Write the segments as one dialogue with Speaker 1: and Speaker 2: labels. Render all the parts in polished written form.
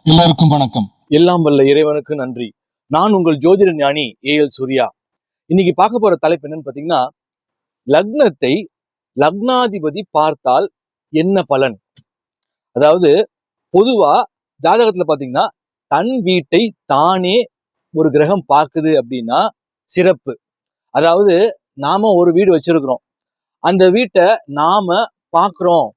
Speaker 1: எல்லாருக்கும் வணக்கம்.
Speaker 2: எல்லாம் வல்ல இறைவனுக்கு நன்றி. நான் உங்கள் ஜோதிட ஞானி ஏஎல் சூர்யா. இன்னைக்கு பார்க்க போற தலைப்பு என்னன்னு பாத்தீங்கன்னா, லக்னத்தை லக்னாதிபதி பார்த்தால் என்ன பலன்? அதாவது பொதுவா ஜாதகத்துல பாத்தீங்கன்னா, தன் வீட்டை தானே ஒரு கிரகம் பார்க்குது அப்படின்னா சிறப்பு. அதாவது நாம ஒரு வீடு வச்சிருக்கிறோம், அந்த வீட்டை நாம பார்க்கிறோம்,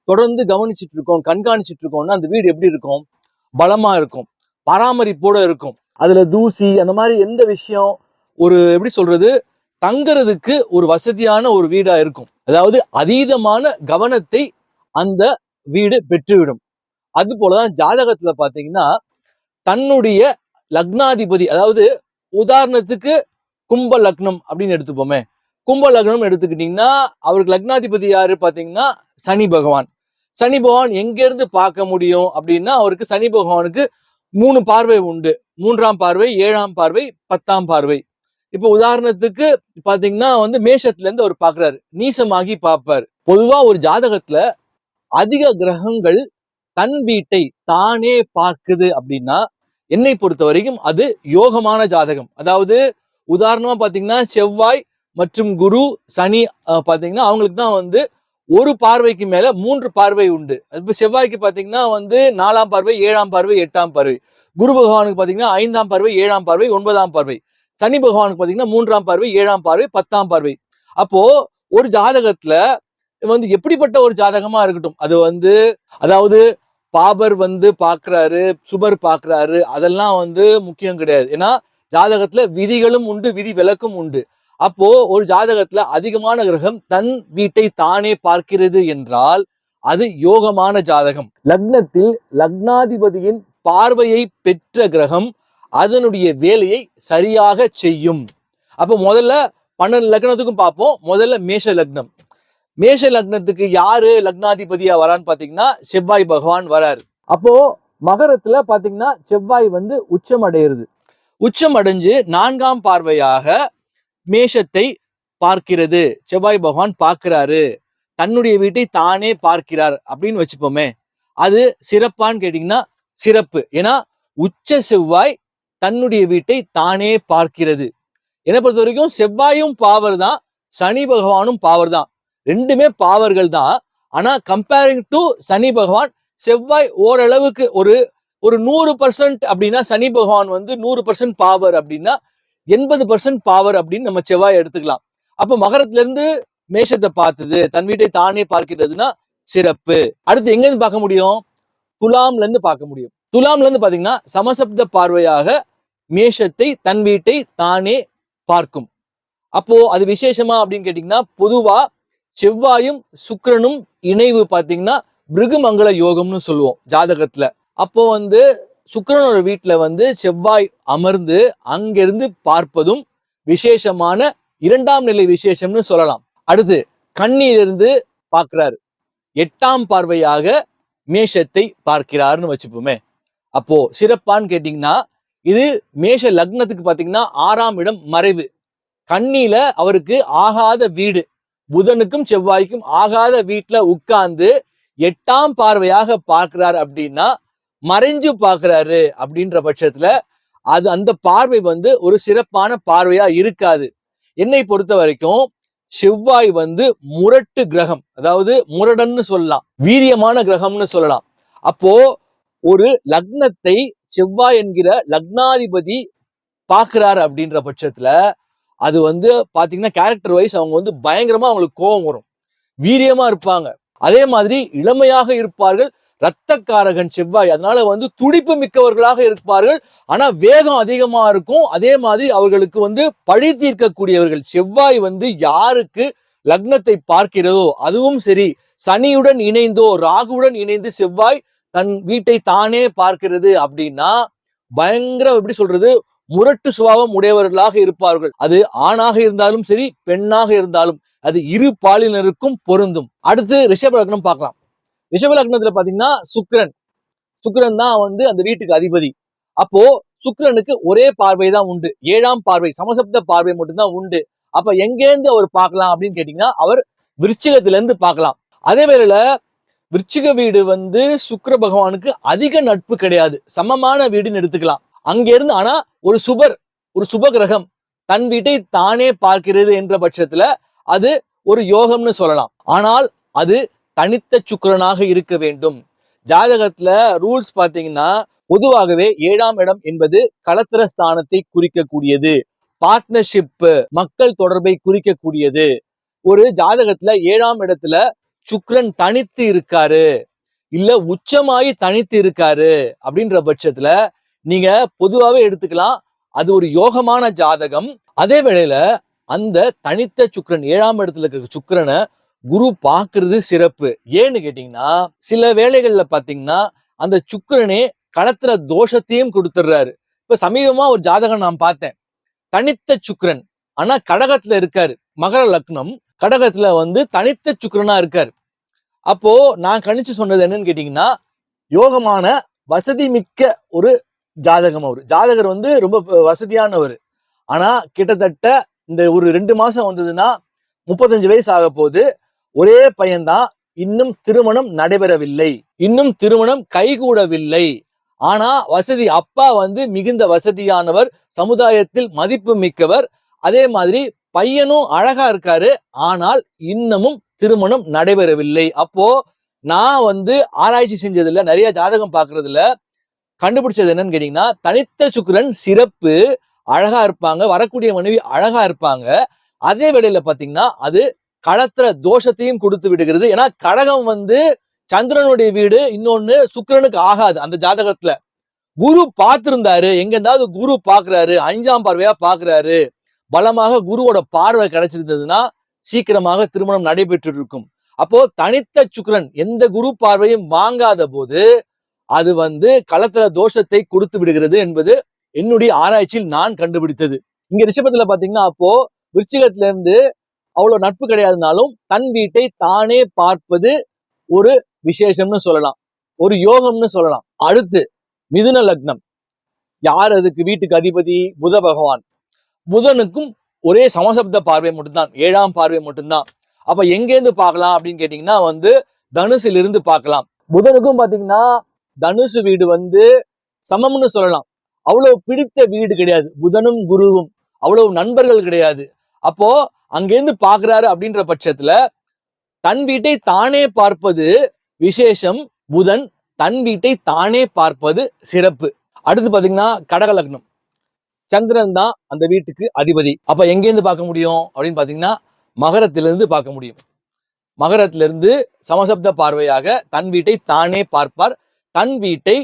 Speaker 2: தொடர்ந்து கவனிச்சுட்டு இருக்கோம், கண்காணிச்சுட்டு இருக்கோம்னா அந்த வீடு எப்படி இருக்கும்? பலமா இருக்கும், பராமரிப்போட இருக்கும். அதுல தூசி அந்த மாதிரி எந்த விஷயம் ஒரு எப்படி சொல்றது, தங்குறதுக்கு ஒரு வசதியான ஒரு வீடா இருக்கும். அதாவது அதீதமான கவனத்தை அந்த வீடு பெற்றுவிடும். அது போலதான் ஜாதகத்துல பாத்தீங்கன்னா, தன்னுடைய லக்னாதிபதி, அதாவது உதாரணத்துக்கு கும்ப லக்னம் அப்படின்னு எடுத்துப்போமே. கும்ப லக்னம் எடுத்துக்கிட்டீங்கன்னா அவருக்கு லக்னாதிபதி யாரு பாத்தீங்கன்னா சனி பகவான். சனி பகவான் எங்க இருந்து பார்க்க முடியும் அப்படின்னா, அவருக்கு சனி பகவானுக்கு 3 பார்வை உண்டு. 3ஆம் பார்வை, 7ஆம் பார்வை, 10ஆம் பார்வை. இப்ப உதாரணத்துக்கு பாத்தீங்கன்னா மேஷத்துல இருந்து அவர் பாக்குறாரு, நீசமாகி பார்ப்பார். பொதுவா ஒரு ஜாதகத்துல அதிக கிரகங்கள் தன் வீட்டை தானே பார்க்குது அப்படின்னா என்னை பொறுத்த வரைக்கும் அது யோகமான ஜாதகம். அதாவது உதாரணமா பாத்தீங்கன்னா செவ்வாய் மற்றும் குரு சனி பாத்தீங்கன்னா அவங்களுக்கு தான் ஒரு பார்வைக்கு மேல 3 பார்வை உண்டு. இப்ப செவ்வாய்க்கு பாத்தீங்கன்னா 4ஆம் பார்வை, 7ஆம் பார்வை, 8ஆம் பார்வை. குரு பகவானுக்கு பாத்தீங்கன்னா 5ஆம் பார்வை, 7ஆம் பார்வை, 9ஆம் பார்வை. சனி பகவானுக்கு பாத்தீங்கன்னா 3ஆம் பார்வை, 7ஆம் பார்வை, 10ஆம் பார்வை. அப்போ ஒரு ஜாதகத்துல எப்படிப்பட்ட ஒரு ஜாதகமா இருக்கட்டும், அது அதாவது பாபர் பாக்குறாரு, சுபர் பாக்குறாரு, அதெல்லாம் முக்கியம் கிடையாது. ஏன்னா ஜாதகத்துல விதிகளும் உண்டு, விதி விலக்கும் உண்டு. அப்போ ஒரு ஜாதகத்துல அதிகமான கிரகம் தன் வீட்டை தானே பார்க்கிறது என்றால் அது யோகமான ஜாதகம். லக்னத்தில் லக்னாதிபதியின் பார்வையை பெற்ற கிரகம் அதனுடைய வேலையை சரியாக செய்யும். அப்போ முதல்ல 12 லக்னத்துக்கும் பார்ப்போம். முதல்ல மேஷ லக்னம். மேஷ லக்னத்துக்கு யாரு லக்னாதிபதியா வரான்னு பாத்தீங்கன்னா செவ்வாய் பகவான் வராரு. அப்போ மகரத்துல பாத்தீங்கன்னா செவ்வாய் உச்சம் அடையிறது. உச்சம் அடைஞ்சு 4ஆம் பார்வையாக மேஷத்தை பார்க்கிறது. செவ்வாய் பகவான் பார்க்கிறாரு, தன்னுடைய வீட்டை தானே பார்க்கிறார் அப்படின்னு வச்சுப்போமே. அது சிறப்பான்னு கேட்டீங்கன்னா சிறப்பு. ஏன்னா உச்ச செவ்வாய் தன்னுடைய வீட்டை தானே பார்க்கிறது. என்னை பொறுத்த வரைக்கும் செவ்வாயும் பாவர் தான், சனி பகவானும் பாவர் தான். ரெண்டுமே பாவர்கள் தான். ஆனா கம்பேரிங் டு சனி பகவான், செவ்வாய் ஓரளவுக்கு ஒரு 100% அப்படின்னா சனி பகவான் 100% பாவர் அப்படின்னா 80% பாவர் அப்படின்னு நம்ம செவ்வாய் எடுத்துக்கலாம். அப்ப மகரத்துல இருந்து மேஷத்தை பார்த்தது, தன் வீட்டை தானே பார்க்கிறதுனா சிறப்பு. அடுத்து எங்க இருந்து பார்க்க முடியும்? துலாம்ல இருந்து பார்க்க முடியும். துலாம்ல இருந்து பாத்தீங்கன்னா சமசப்த பார்வையாக மேஷத்தை தன் வீட்டை தானே பார்க்கும். அப்போ அது விசேஷமா அப்படின்னு கேட்டீங்கன்னா, பொதுவா செவ்வாயும் சுக்கிரனும் இணைவு பாத்தீங்கன்னா பிருகுமங்கள யோகம்னு சொல்லுவோம் ஜாதகத்துல. அப்போ சுக்கிரனோட வீட்டுல செவ்வாய் அமர்ந்து அங்கிருந்து பார்ப்பதும் விசேஷமான 2ஆம் நிலை விசேஷம்னு சொல்லலாம். அடுத்து கண்ணிலிருந்து பார்க்கிறாரு, 8ஆம் பார்வையாக மேஷத்தை பார்க்கிறாருன்னு வச்சுப்போமே. அப்போ சிறப்பான்னு கேட்டீங்கன்னா, இது மேஷ லக்னத்துக்கு பாத்தீங்கன்னா 6ஆம் இடம் மறைவு. கண்ணில அவருக்கு ஆகாத வீடு, புதனுக்கும் செவ்வாய்க்கும் ஆகாத வீட்டுல உட்கார்ந்து 8ஆம் பார்வையாக பார்க்கிறார் அப்படின்னா மறைஞ்சு பார்க்கிறாரு அப்படின்ற பட்சத்துல அது அந்த பார்வை ஒரு சிறப்பான பார்வையா இருக்காது. என்னை பொறுத்த வரைக்கும் செவ்வாய் முரட்டு கிரகம், அதாவது முரடன்னு சொல்லலாம், வீரியமான கிரகம்னு சொல்லலாம். அப்போ ஒரு லக்னத்தை செவ்வாய் என்கிற லக்னாதிபதி பார்க்கிறாரு அப்படின்ற பட்சத்துல அது பாத்தீங்கன்னா கேரக்டர் வைஸ் அவங்க பயங்கரமா அவங்களுக்கு கோபம் வரும், வீரியமா இருப்பாங்க. அதே மாதிரி இளமையாக இருப்பார்கள், இரத்தக்காரகன் செவ்வாய், அதனால துடிப்பு மிக்கவர்களாக இருப்பார்கள். ஆனா வேகம் அதிகமா இருக்கும். அதே மாதிரி அவர்களுக்கு பழி தீர்க்கக்கூடியவர்கள். செவ்வாய் யாருக்கு லக்னத்தை பார்க்கிறதோ, அதுவும் சரி சனியுடன் இணைந்தோ ராகுவுடன் இணைந்து செவ்வாய் தன் வீட்டை தானே பார்க்கிறது அப்படின்னா பயங்கர எப்படி சொல்றது, முரட்டு சுபாவம் உடையவர்களாக இருப்பார்கள். அது ஆணாக இருந்தாலும் சரி, பெண்ணாக இருந்தாலும் அது இரு பாலினருக்கும் பொருந்தும். அடுத்து ரிஷப லக்னம் பார்க்கலாம். ரிஷப லக்னத்துல பாத்தீங்கன்னா சுக்கிரன் தான் அந்த வீட்டுக்கு அதிபதி. அப்போ சுக்கிரனுக்கு ஒரே பார்வை தான் உண்டு, 7ஆம் பார்வை, சமசப்த பார்வை மட்டும்தான் உண்டு. அப்ப எங்கேருந்து அவர் பார்க்கலாம் அப்படின்னு கேட்டீங்கன்னா அவர் விருச்சிகத்துல இருந்து பார்க்கலாம். அதே வேளையில விருச்சிக வீடு வந்து சுக்கிர பகவானுக்கு அதிக நட்பு கிடையாது, சமமான வீடுன்னு எடுத்துக்கலாம். அங்க இருந்து ஆனா ஒரு சுப கிரகம் தன் வீட்டை தானே பார்க்கிறது என்ற பட்சத்துல அது ஒரு யோகம்னு சொல்லலாம். ஆனால் அது தனித்த சுக்கிரனாக இருக்க வேண்டும். ஜாதகத்துல ரூல்ஸ் பாத்தீங்கன்னா பொதுவாகவே 7ஆம் இடம் என்பது களத்திர ஸ்தானத்தை குறிக்கக்கூடியது, பார்ட்னர்ஷிப் மக்கள் தொடர்பை குறிக்கக்கூடியது. ஒரு ஜாதகத்துல 7ஆம் இடத்துல சுக்கிரன் தனித்து இருக்காரு, இல்ல உச்சமாயி தனித்து இருக்காரு அப்படின்ற பட்சத்துல நீங்க பொதுவாவே எடுத்துக்கலாம், அது ஒரு யோகமான ஜாதகம். அதே வேளையில அந்த தனித்த சுக்கிரன் 7ஆம் இடத்துல இருக்க சுக்கிரனை குரு பார்க்கிறது சிறப்பு. ஏன்னு கேட்டீங்கன்னா சில வேளைகள்ல பாத்தீங்கன்னா அந்த சுக்கிரனே களத்திர தோஷத்தையும் கொடுத்துடுறாரு. இப்ப சமீபமா ஒரு ஜாதகம் நான் பார்த்தேன், தனித்த சுக்கிரன் ஆனா கடகத்துல இருக்காரு, மகர லக்னம், கடகத்துல வந்து தனித்த சுக்கிரனா இருக்காரு. அப்போ நான் கணிச்சு சொன்னது என்னன்னு கேட்டீங்கன்னா யோகமான வசதி மிக்க ஒரு ஜாதகம். அவரு ஜாதகர் வந்து ரொம்ப வசதியானவர். ஆனா கிட்டத்தட்ட இந்த ஒரு 2 மாசம் வந்ததுன்னா 35 வயசு ஆக போகுது, ஒரே பையன்தான், இன்னும் திருமணம் நடைபெறவில்லை, இன்னும் திருமணம் கைகூடவில்லை. ஆனா வசதி, அப்பா வந்து மிகுந்த வசதியானவர், சமுதாயத்தில் மதிப்பு மிக்கவர். அதே மாதிரி பையனும் அழகா இருக்காரு, ஆனால் இன்னமும் திருமணம் நடைபெறவில்லை. அப்போ நான் வந்து ஆராய்ச்சி செஞ்சதுல, நிறைய ஜாதகம் பாக்குறதுல கண்டுபிடிச்சது என்னன்னு கேட்டீங்கன்னா தனித்த சுக்கிரன் சிறப்பு, அழகா இருப்பாங்க, வரக்கூடிய மனைவி அழகா இருப்பாங்க. அதே வேளையில பாத்தீங்கன்னா அது களத்திர தோஷத்தையும் கொடுத்து விடுகிறது. ஏன்னா கடகம் வந்து சந்திரனுடைய வீடு, இன்னொன்னு சுக்கிரனுக்கு ஆகாது. அந்த ஜாதகத்துல குரு பார்த்திருந்தாரு, எங்க இருந்தாவது குரு பாக்குறாரு, 5ஆம் பார்வையா பாக்குறாரு, பலமாக குருவோட பார்வை கிடைச்சிருந்ததுன்னா சீக்கிரமாக திருமணம் நடைபெற்று இருக்கும். அப்போ தனித்த சுக்கிரன் எந்த குரு பார்வையும் வாங்காத போது அது வந்து களத்திர தோஷத்தை கொடுத்து விடுகிறது என்பது என்னுடைய ஆராய்ச்சியில் நான் கண்டுபிடித்தது. இங்க ரிஷபத்துல பாத்தீங்கன்னா அப்போ விருச்சிகத்துல இருந்து அவ்வளவு நட்பு கிடையாதுனாலும் தன் வீட்டை தானே பார்ப்பது ஒரு விசேஷம்னு சொல்லலாம், ஒரு யோகம்னு சொல்லலாம். அடுத்து மிதுன லக்னம். யார் அதுக்கு வீட்டுக்கு அதிபதி? புத பகவான். புதனுக்கும் ஒரே சமசப்த பார்வை மட்டும்தான், 7ஆம் பார்வை மட்டும்தான். அப்ப எங்கேருந்து பார்க்கலாம் அப்படின்னு கேட்டீங்கன்னா வந்து தனுசில் இருந்து பார்க்கலாம். புதனுக்கும் பாத்தீங்கன்னா தனுசு வீடு வந்து சமம்னு சொல்லலாம், அவ்வளவு பிடித்த வீடு கிடையாது. புதனும் குருவும் அவ்வளவு நண்பர்கள் கிடையாது. அப்போ அங்கேருந்து பாக்குறாரு அப்படின்ற பட்சத்துல தன் வீட்டை தானே பார்ப்பது விசேஷம், புதன் தன் வீட்டை தானே பார்ப்பது சிறப்பு. அடுத்து பாத்தீங்கன்னா கடக லக்னம். சந்திரன் தான் அந்த வீட்டுக்கு அதிபதி. அப்ப எங்கேருந்து பார்க்க முடியும் அப்படின்னு பாத்தீங்கன்னா மகரத்திலிருந்து பார்க்க முடியும். மகரத்திலிருந்து சமசப்த பார்வையாக தன் வீட்டை தானே பார்ப்பார். தன் வீட்டை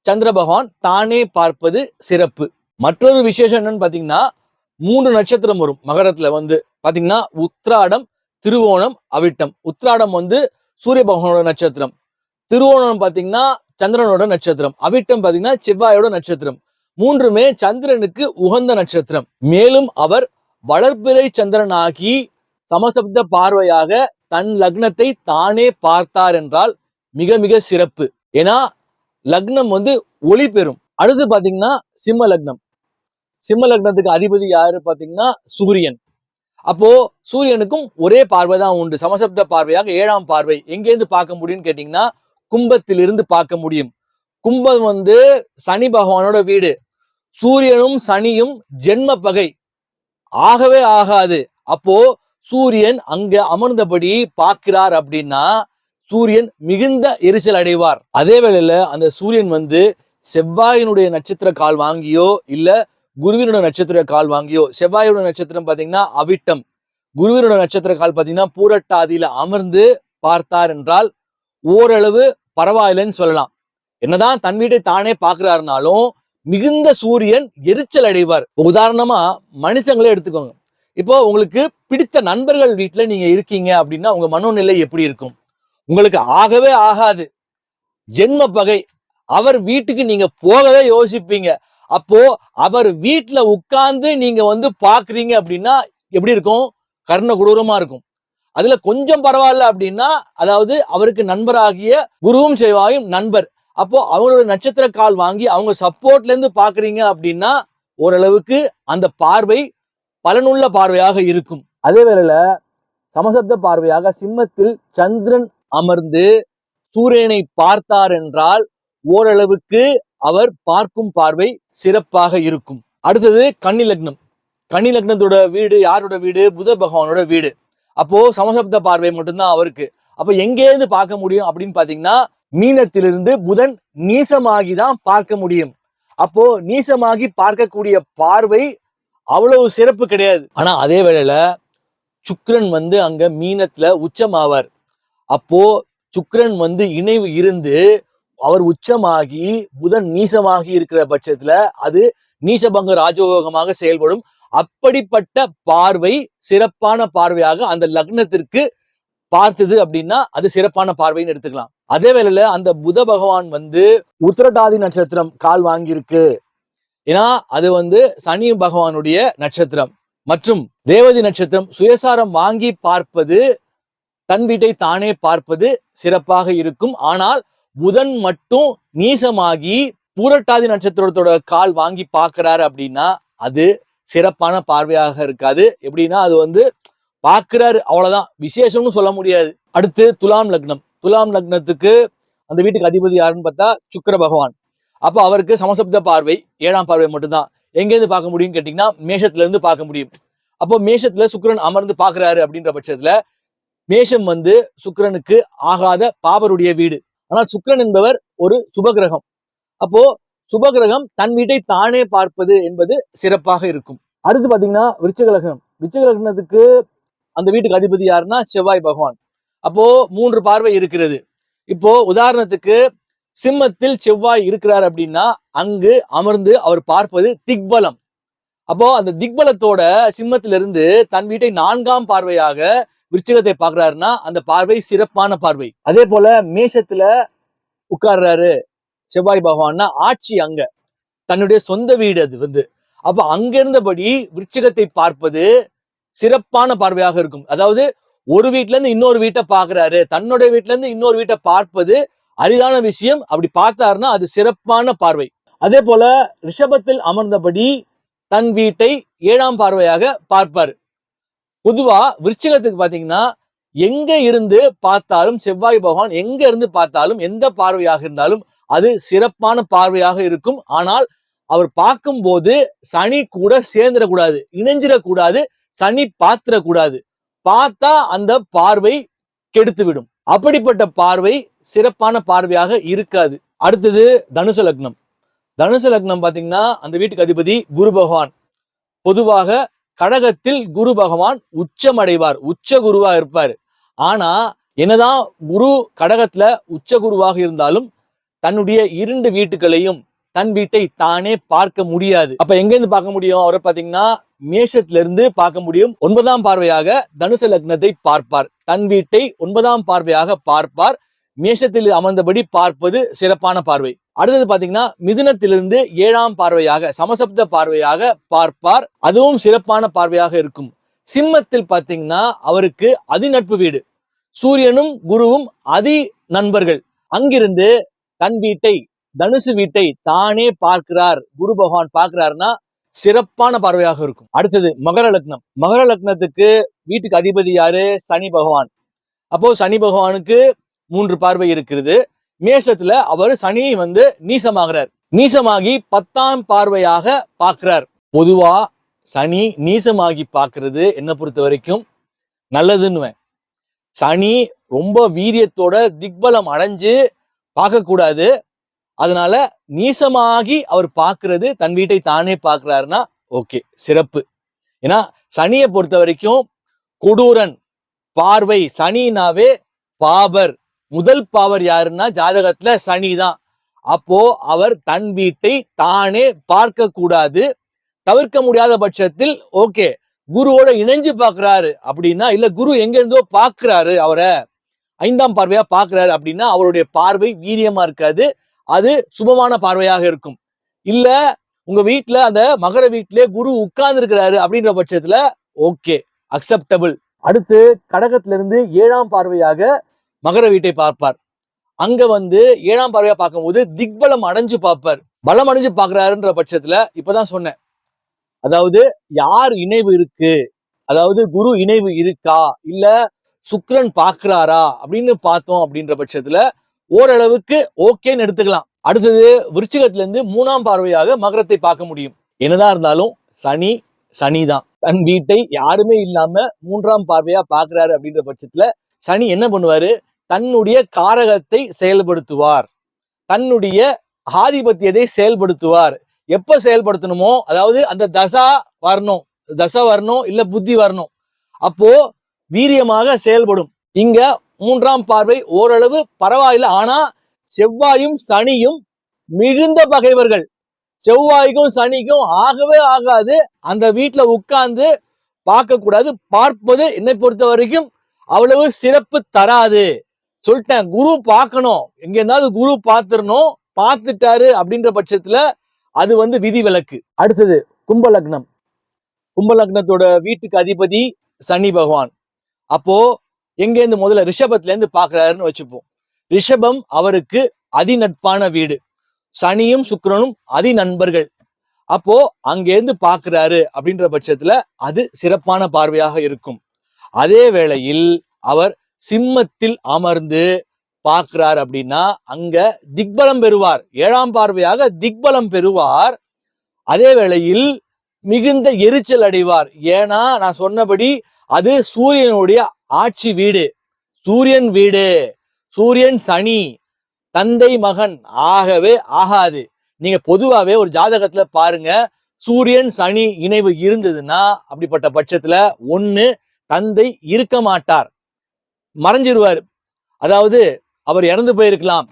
Speaker 2: சந்திர பகவான் தானே பார்ப்பது சிறப்பு. மற்றொரு விசேஷம் என்னன்னு பாத்தீங்கன்னா 3 நட்சத்திரம் வரும் மகரத்துல வந்து பாத்தீங்கன்னா உத்திராடம், திருவோணம், அவிட்டம். உத்திராடம் வந்து சூரிய பகவானோட நட்சத்திரம், திருவோணம் பாத்தீங்கன்னா சந்திரனோட நட்சத்திரம், அவிட்டம் பாத்தீங்கன்னா செவ்வாயோட நட்சத்திரம். மூன்றுமே சந்திரனுக்கு உகந்த நட்சத்திரம். மேலும் அவர் வளர்பிறை சந்திரனாகி சமசப்த பார்வையாக தன் லக்னத்தை தானே பார்த்தார் என்றால் மிக மிக சிறப்பு. ஏன்னா லக்னம் வந்து ஒளி பெறும். அடுத்து பாத்தீங்கன்னா சிம்ம லக்னம். சிம்ம லக்னத்துக்கு அதிபதி யாரு பாத்தீங்கன்னா சூரியன். அப்போ சூரியனுக்கும் ஒரே பார்வை தான் உண்டு, சமசப்த பார்வையாக 7ஆம் பார்வை. எங்கேருந்து பார்க்க முடியும்னு கேட்டீங்கன்னா கும்பத்திலிருந்து பார்க்க முடியும். கும்பம் வந்து சனி பகவானோட வீடு. சூரியனும் சனியும் ஜென்ம பகை, ஆகவே ஆகாது. அப்போ சூரியன் அங்க அமர்ந்தபடி பார்க்கிறார் அப்படின்னா சூரியன் மிகுந்த எரிச்சல் அடைவார். அதே வேளையில அந்த சூரியன் வந்து செவ்வாயினுடைய நட்சத்திர கால் வாங்கியோ இல்ல குருவினுடைய நட்சத்திர கால் வாங்கியோ, செவ்வாயோட நட்சத்திரம் பாத்தீங்கன்னா அவிட்டம், குருவினுடைய நட்சத்திர கால் பாத்தீங்கன்னா பூரட்டாதியில அமர்ந்து பார்த்தார் என்றால் ஓரளவு பரவாயில்லைன்னு சொல்லலாம். என்னதான் தன் வீட்டை தானே பார்க்கிறாருனாலும் மிகுந்த சூரியன் எரிச்சல் அடைவார். உதாரணமா மனுஷங்களே எடுத்துக்கோங்க. இப்போ உங்களுக்கு பிடித்த நண்பர்கள் வீட்டுல நீங்க இருக்கீங்க அப்படின்னா உங்க மனோநிலை எப்படி இருக்கும்? உங்களுக்கு ஆகவே ஆகாது, ஜென்ம பகை. அவர் வீட்டுக்கு நீங்க போகவே யோசிப்பீங்க. அப்போ அவர் வீட்டுல உட்கார்ந்து நீங்க வந்து பாக்குறீங்க அப்படின்னா எப்படி இருக்கும்? கர்ண கொடூரமா இருக்கும். அதுல கொஞ்சம் பரவாயில்ல அப்படின்னா, அதாவது அவருக்கு நண்பராகிய குருவும் செவ்வாயும் நண்பர். அப்போ அவங்களோட நட்சத்திர கால் வாங்கி அவங்க சப்போர்ட்ல இருந்து பாக்குறீங்க அப்படின்னா ஓரளவுக்கு அந்த பார்வை பலனுள்ள பார்வையாக இருக்கும். அதே வேளையில சமசப்த பார்வையாக சிம்மத்தில் சந்திரன் அமர்ந்து சூரியனை பார்த்தார் என்றால் ஓரளவுக்கு அவர் பார்க்கும் பார்வை சிறப்பாக இருக்கும். அடுத்தது கன்னி லக்னம். கன்னி லக்னத்தோட வீடு யாரோட வீடு? புத பகவானோட வீடு. அப்போ சமசப்த பார்வை மட்டும்தான் அவருக்கு. அப்ப எங்கேருந்து பார்க்க முடியும் அப்படின்னு பாத்தீங்கன்னா, மீனத்திலிருந்து புதன் நீசமாகி தான் பார்க்க முடியும். அப்போ நீசமாகி பார்க்கக்கூடிய பார்வை அவ்வளவு சிறப்பு கிடையாது. ஆனா அதே வேளையில சுக்கிரன் அங்க மீனத்துல உச்சமாவார். அப்போ சுக்கிரன் இணைவு இருந்து அவர் உச்சமாகி புதன் நீசமாகி இருக்கிற பட்சத்துல அது நீசபங்க ராஜயோகமாக செயல்படும். அப்படிப்பட்ட பார்வை சிறப்பான பார்வையாக அந்த லக்னத்திற்கு பார்த்தது அப்படின்னா அது சிறப்பான பார்வைன்னு எடுத்துக்கலாம். அதே வேளையில அந்த புத பகவான் உத்திரட்டாதி நட்சத்திரம் கால் வாங்கியிருக்கு. ஏன்னா அது சனி பகவானுடைய நட்சத்திரம். மற்றும் ரேவதி நட்சத்திரம் சுயசாரம் வாங்கி பார்ப்பது, தன் வீட்டை தானே பார்ப்பது சிறப்பாக இருக்கும். ஆனால் புதன் மட்டும் நீசமாகி பூரட்டாதி நட்சத்திரத்தோட கால் வாங்கி பார்க்கிறாரு அப்படின்னா அது சிறப்பான பார்வையாக இருக்காது. எப்படின்னா அது பார்க்கிறாரு அவ்வளவுதான், விசேஷம்னு சொல்ல முடியாது. அடுத்து துலாம் லக்னம். துலாம் லக்னத்துக்கு அந்த வீட்டுக்கு அதிபதி யாருன்னு பார்த்தா சுக்கிர பகவான். அப்போ அவருக்கு சமசப்த பார்வை 7ஆம் பார்வை மட்டும்தான். எங்கேருந்து பார்க்க முடியும்னு கேட்டீங்கன்னா மேஷத்துல இருந்து பார்க்க முடியும். அப்போ மேஷத்துல சுக்கிரன் அமர்ந்து பார்க்கிறாரு அப்படின்ற பட்சத்துல மேஷம் சுக்கிரனுக்கு ஆகாத பாபருடைய வீடு. ஆனால் சுக்கிரன் என்பவர் ஒரு சுபகிரகம். அப்போ சுபகிரகம் தன் வீட்டை தானே பார்ப்பது என்பது சிறப்பாக இருக்கும். அடுத்து பாத்தீங்கன்னா விருச்சிக லக்னம். விருச்சிக லக்னத்துக்கு அந்த வீட்டுக்கு அதிபதி யாருன்னா செவ்வாய் பகவான். அப்போ 3 பார்வை இருக்கிறது. இப்போ உதாரணத்துக்கு சிம்மத்தில் செவ்வாய் இருக்கிறார் அப்படின்னா அங்கு அமர்ந்து அவர் பார்ப்பது திக்பலம். அப்போ அந்த திக்பலத்தோட சிம்மத்திலிருந்து தன் வீட்டை 4ஆம் பார்வையாக விருச்சிகத்தை பார்க்கிறாருன்னா அந்த பார்வை சிறப்பான பார்வை. அதே போல மேஷத்துல உட்கார்றாரு செவ்வாய் பகவான்னா ஆட்சி அங்க தன்னுடைய சொந்த வீடு அது அப்ப அங்க இருந்தபடி விருச்சிகத்தை பார்ப்பது சிறப்பான பார்வையாக இருக்கும். அதாவது ஒரு வீட்டுல இருந்து இன்னொரு வீட்டை பார்க்கிறாரு, தன்னுடைய வீட்டுல இருந்து இன்னொரு வீட்டை பார்ப்பது அரிதான விஷயம். அப்படி பார்த்தாருன்னா அது சிறப்பான பார்வை. அதே போல ரிஷபத்தில் அமர்ந்தபடி தன் வீட்டை 7ஆம் பார்வையாக பார்ப்பார். பொதுவா விருச்சிகத்துக்கு பாத்தீங்கன்னா எங்க இருந்து பார்த்தாலும் செவ்வாய் பகவான் எங்க இருந்து பார்த்தாலும் எந்த பார்வையாக இருந்தாலும் அது சிறப்பான பார்வையாக இருக்கும். ஆனால் அவர் பார்க்கும் போது சனி கூட சேர்ந்துடக்கூடாது, இணைஞ்சிடக்கூடாது, சனி பாத்திரக்கூடாது. பார்த்தா அந்த பார்வை கெடுத்து விடும். அப்படிப்பட்ட பார்வை சிறப்பான பார்வையாக இருக்காது. அடுத்தது தனுசு லக்னம். தனுசு லக்னம் பாத்தீங்கன்னா அந்த வீட்டுக்கு அதிபதி குரு பகவான். பொதுவாக கடகத்தில் குரு பகவான் உச்சமடைவார், உச்ச குருவா இருப்பார். ஆனா என்னதான் குரு கடகத்துல உச்ச குருவாக இருந்தாலும் தன்னுடைய 2 வீட்டுகளையும் தன் வீட்டை தானே பார்க்க முடியாது. அப்ப எங்க இருந்து பார்க்க முடியும்? அவரை பாத்தீங்கன்னா மேஷத்துல இருந்து பார்க்க முடியும். 9ஆம் பார்வையாக தனுசு லக்னத்தை பார்ப்பார். தன் வீட்டை 9ஆம் பார்வையாக பார்ப்பார். மேஷத்தில் அமர்ந்தபடி பார்ப்பது சிறப்பான பார்வை. அடுத்தது பாத்தீங்கன்னா மிதுனத்திலிருந்து 7ஆம் பார்வையாக சமசப்த பார்வையாக பார்ப்பார். அதுவும் சிறப்பான பார்வையாக இருக்கும். சிம்மத்தில் பாத்தீங்கன்னா அவருக்கு அதிநட்பு வீடு. சூரியனும் குருவும் அதி நண்பர்கள். அங்கிருந்து தன் வீட்டை தனுசு வீட்டை தானே பார்க்கிறார், குரு பகவான் பார்க்கிறார்னா சிறப்பான பார்வையாக இருக்கும். அடுத்தது மகர லக்னம். மகர லக்னத்துக்கு வீட்டுக்கு அதிபதி யாரு? சனி பகவான். அப்போ சனி பகவானுக்கு 3 பார்வை இருக்கிறது. மேஷத்துல அவர் சனி நீசமாகிறார். நீசமாகி 10ஆம் பார்வையாக பார்க்கிறார். பொதுவா சனி நீசமாகி பார்க்கிறது என்ன பொறுத்த வரைக்கும் நல்லதுன்னு. சனி ரொம்ப வீரியத்தோட திக்பலம் அடைஞ்சு பார்க்க கூடாது. அதனால நீசமாகி அவர் பார்க்கிறது, தன் வீட்டை தானே பார்க்கிறாருன்னா ஓகே, சிறப்பு. ஏன்னா சனியை பொறுத்த வரைக்கும் கொடூரன் பார்வை. சனினாவே பாபர். முதல் பாவர் யாருன்னா ஜாதகத்துல சனி தான். அப்போ அவர் தன் வீட்டை தானே பார்க்க கூடாது. தவிர்க்க முடியாத பட்சத்தில் ஓகே குருவோட இணைஞ்சு பார்க்கிறாரு அப்படின்னா, இல்ல குரு எங்க இருந்தோ பார்க்கிறாரு, அவரை 5ஆம் பார்வையா பார்க்கிறாரு அப்படின்னா அவருடைய பார்வை வீரியமா இருக்காது, அது சுபமான பார்வையாக இருக்கும். இல்ல உங்க வீட்டுல அந்த மகர வீட்டிலே குரு உட்கார்ந்து இருக்கிறாரு அப்படின்ற பட்சத்துல ஓகே, அக்செப்டபிள். அடுத்து கடகத்துல இருந்து 7ஆம் பார்வையாக மகர வீட்டை பார்ப்பார். அங்க 7ஆம் பார்வையா பார்க்கும்போது திக்பலம் அடைஞ்சு பார்ப்பார். பலம் அடைஞ்சு பார்க்கிறாருன்ற பட்சத்துல இப்பதான் சொன்னேன், அதாவது யார் இணைவு இருக்கு, அதாவது குரு இணைவு இருக்கா இல்ல சுக்கிரன் பார்க்கிறாரா அப்படின்னு பார்த்தோம். அப்படின்ற பட்சத்துல ஓரளவுக்கு ஓகேன்னு எடுத்துக்கலாம். அடுத்தது விருச்சிகத்துல இருந்து 3ஆம் பார்வையாக மகரத்தை பார்க்க முடியும். என்னதான் இருந்தாலும் சனிதான். தன் வீட்டை யாருமே இல்லாம 3ஆம் பார்வையா பாக்குறாரு அப்படின்ற பட்சத்துல சனி என்ன பண்ணுவாரு? தன்னுடைய காரகத்தை செயல்படுத்துவார், தன்னுடைய ஆதிபத்தியத்தை செயல்படுத்துவார். எப்ப செயல்படுத்தணுமோ, அதாவது அந்த தசை வரணும் இல்ல புத்தி வரணும், அப்போ வீரியமாக செயல்படும். இங்க 3ஆம் பார்வை ஓரளவு பரவாயில்ல. ஆனா செவ்வாயும் சனியும் மிகுந்த பகைவர்கள். செவ்வாய்க்கும் சனிக்கும் ஆகவே ஆகாது. அந்த வீட்டுல உட்கார்ந்து பார்க்க கூடாது. பார்ப்பது என்னை பொறுத்த வரைக்கும் அவ்வளவு சிறப்பு தராது. சொல்லிட்டேன், குரு பார்க்கணும், எங்க இருந்தாவது குரு பார்த்துடணும். பார்த்துட்டாரு அப்படின்ற பட்சத்துல அது விதி விலக்கு. அடுத்தது கும்ப லக்னம். கும்ப லக்னத்தோட வீட்டுக்கு அதிபதி சனி பகவான். அப்போ எங்க இருந்து முதல்ல ரிஷபத்துல இருந்து பாக்குறாருன்னு வச்சுப்போம். ரிஷபம் அவருக்கு அதிநட்பான வீடு. சனியும் சுக்கிரனும் அதி நண்பர்கள். அப்போ அங்கேருந்து பாக்குறாரு அப்படின்ற பட்சத்துல அது சிறப்பான பார்வையாக இருக்கும். அதே வேளையில் அவர் சிம்மத்தில் அமர்ந்து பார்க்கிறார் அப்படின்னா அங்க திக்பலம் பெறுவார். 7ஆம் பார்வையாக திக்பலம் பெறுவார். அதே வேளையில் மிகுந்த எரிச்சல் அடைவார். ஏன்னா நான் சொன்னபடி அது சூரியனுடைய ஆட்சி வீடு, சூரியன் வீடு. சூரியன் சனி தந்தை மகன் ஆகவே ஆகாது. நீங்க பொதுவாவே ஒரு ஜாதகத்துல பாருங்க, சூரியன் சனி இணைவு இருந்ததுன்னா அப்படிப்பட்ட பட்சத்துல ஒண்ணு தந்தை இருக்க மாட்டார், மறைஞ்சிருவார், அதாவது அவர் இறந்து போயிருக்கலாம்.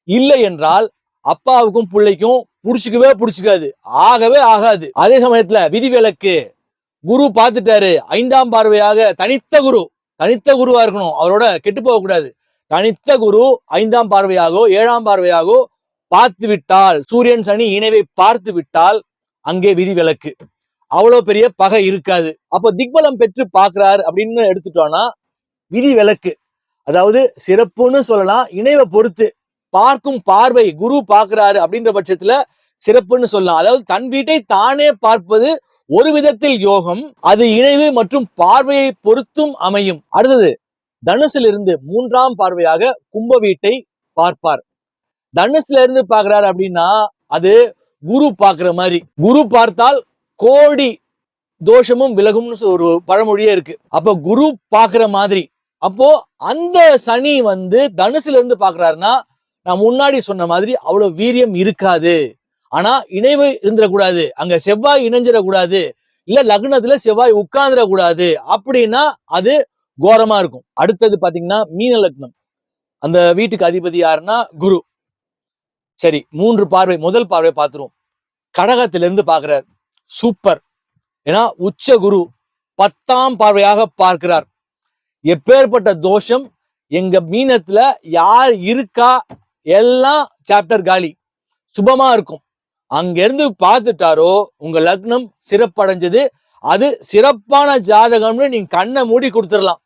Speaker 2: இல்லை என்றால் அப்பாவுக்கும் பிள்ளைக்கும் பிடிச்சிக்காது, ஆகவே ஆகாது. அதே சமயத்துல விதிவிலக்கு, குரு பார்த்துட்டாரு 5ஆம் பார்வையாக தனித்த குருவா இருக்கணும், அவரோட கெட்டு போக கூடாது. தனித்த குரு 5ஆம் பார்வையாகோ 7ஆம் பார்வையாகோ பார்த்து விட்டால், சூரியன் சனி இணைவை பார்த்து விட்டால் அங்கே விதிவிலக்கு, அவ்வளவு பெரிய பகை இருக்காது. அப்போ திக்பலம் பெற்று பார்க்கிறார் அப்படின்னு எடுத்துட்டோம்னா விதி விலக்கு, அதாவது சிறப்புன்னு சொல்லலாம். இணைவை பொறுத்து பார்க்கும் பார்வை, குரு பார்க்கிறாரு அப்படின்ற பட்சத்துல சிறப்புன்னு சொல்லலாம். அதாவது தன் வீட்டை தானே பார்ப்பது ஒரு விதத்தில் யோகம், அது இணைவு மற்றும் பார்வையை பொறுத்தும் அமையும். அடுத்தது தனுசுல இருந்து 3ஆம் பார்வையாக கும்ப வீட்டை பார்ப்பார். தனுசுல இருந்து பார்க்கிறாரு அப்படின்னா அது குரு பார்க்கிற மாதிரி. குரு பார்த்தால் கோடி தோஷமும் விலகும்னு ஒரு பழமொழியே இருக்கு. அப்ப குரு பார்க்கிற மாதிரி. அப்போ அந்த சனி தனுசுல இருந்து பார்க்கிறாருன்னா நான் முன்னாடி சொன்ன மாதிரி அவ்வளவு வீரியம் இருக்காது. ஆனா இணைவு இருந்துடக்கூடாது, அங்க செவ்வாய் இணைஞ்சிடக்கூடாது, இல்ல லக்னத்துல செவ்வாய் உட்கார்ந்துடக்கூடாது, அப்படின்னா அது கோரமா இருக்கும். அடுத்தது பாத்தீங்கன்னா மீன லக்னம். அந்த வீட்டுக்கு அதிபதி யாருன்னா குரு. சரி, 3 பார்வை. முதல் பார்வை பார்த்துருவோம். கடகத்திலிருந்து பார்க்கிறார், சூப்பர். ஏன்னா உச்ச குரு 10ஆம் பார்வையாக பார்க்கிறார். எப்பேற்பட்ட தோஷம் எங்க மீனத்துல யார் இருக்கா, எல்லாம் சாப்டர் காலி, சுபமா இருக்கும். அங்கிருந்து பார்த்துட்டாரோ உங்க லக்னம் சிறப்படைஞ்சது, அது சிறப்பான ஜாதகம்னு நீங்க கண்ணை மூடி கொடுத்துடலாம்.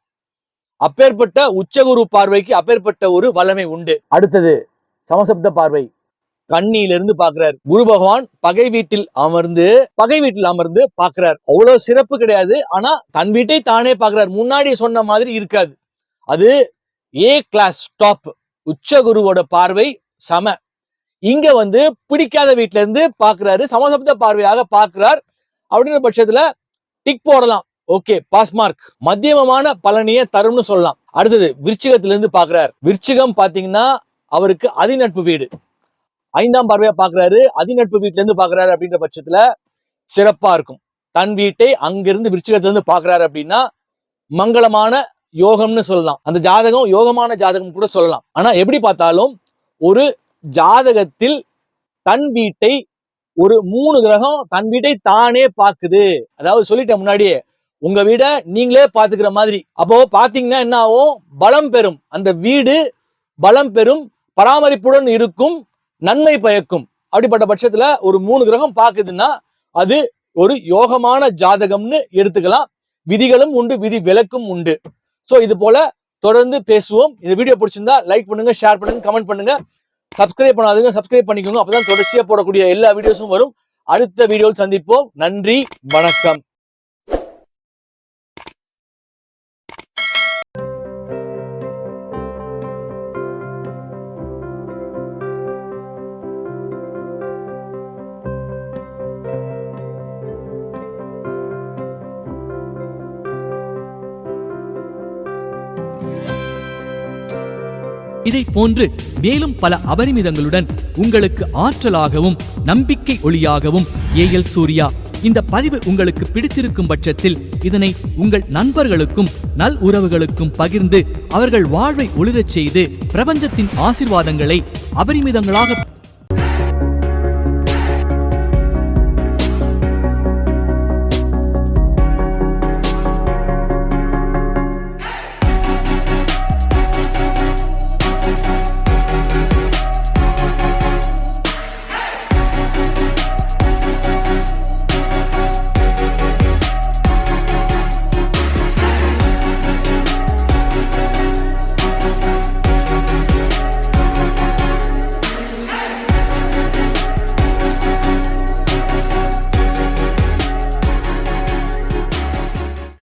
Speaker 2: அப்பேற்பட்ட உச்சகுரு பார்வைக்கு அப்பேற்பட்ட ஒரு வல்லமை உண்டு. அடுத்தது சமசப்த பார்வை. கண்ணியிலிருந்து பார்க்கிறார். குரு பகவான் பகை வீட்டில் அமர்ந்து பார்க்கிறார். அவ்வளவு சிறப்பு கிடையாது, ஆனா தன் வீட்டை தானே பார்க்கிறார். முன்னாடி சொன்ன மாதிரி இருக்காது, அது ஏ கிளாஸ் டாப். உச்ச குருவோட பார்வை சம. இங்க பிடிக்காத வீட்டுல இருந்து பார்க்கிறாரு, சமசப்த பார்வையாக பார்க்கிறார். அப்படின்ற பட்சத்துல டிக் போடலாம், ஓகே, பாஸ் மார்க். மத்தியமமான பலனையே தரும்னு சொல்லலாம். அடுத்தது விருச்சிகத்திலிருந்து பார்க்கிறார். விருச்சிகம் பாத்தீங்கன்னா அவருக்கு அதிநட்பு வீடு. 5ஆம் பார்வையா பார்க்கிறாரு, அதிநட்பு வீட்டுல இருந்து பார்க்கிறாரு. அப்படின்ற பட்சத்துல சிறப்பா இருக்கும். தன் வீட்டை அங்கிருந்து விருச்சிகத்துல இருந்து பார்க்கிறாரு அப்படின்னா மங்களமான யோகம்னு சொல்லலாம். அந்த ஜாதகம் யோகமான ஜாதகம் கூட சொல்லலாம். ஆனா எப்படி பார்த்தாலும் ஒரு ஜாதகத்தில் தன் வீட்டை ஒரு 3 கிரகம் தன் வீட்டை தானே பார்க்குது. அதாவது சொல்லிட்டேன் முன்னாடியே, உங்க வீட நீங்களே பாத்துக்கிற மாதிரி. அப்போ பாத்தீங்கன்னா என்ன ஆகும்? பலம் பெறும், அந்த வீடு பலம் பெறும், பராமரிப்புடன் இருக்கும், நன்மை பயக்கும். அப்படிப்பட்ட பட்சத்துல ஒரு 3 கிரகம் பாக்குதுன்னா அது ஒரு யோகமான ஜாதகம்னு எடுத்துக்கலாம். விதிகளும் உண்டு, விதி விலக்கும் உண்டு. சோ இது போல தொடர்ந்து பேசுவோம். இந்த வீடியோ பிடிச்சிருந்தா லைக் பண்ணுங்க, ஷேர் பண்ணுங்க, கமெண்ட் பண்ணுங்க. சப்ஸ்கிரைப் பண்ணாதீங்க, சப்ஸ்கிரைப் பண்ணிக்கோங்க. அப்பதான் தொடர்ச்சியா போடக்கூடிய எல்லா வீடியோஸும் வரும். அடுத்த வீடியோவில் சந்திப்போம். நன்றி, வணக்கம்.
Speaker 1: இதை போன்று மேலும் பல அபரிமிதங்களுடன் உங்களுக்கு ஆற்றலாகவும் நம்பிக்கை ஒளியாகவும் ஏஎல் சூர்யா. இந்த பதிவு உங்களுக்கு பிடித்திருக்கும் பட்சத்தில் இதனை உங்கள் நண்பர்களுக்கும் நல் உறவுகளுக்கும் பகிர்ந்து அவர்கள் வாழ்வை ஒளிரச் செய்து பிரபஞ்சத்தின் ஆசீர்வாதங்களை அபரிமிதங்களாக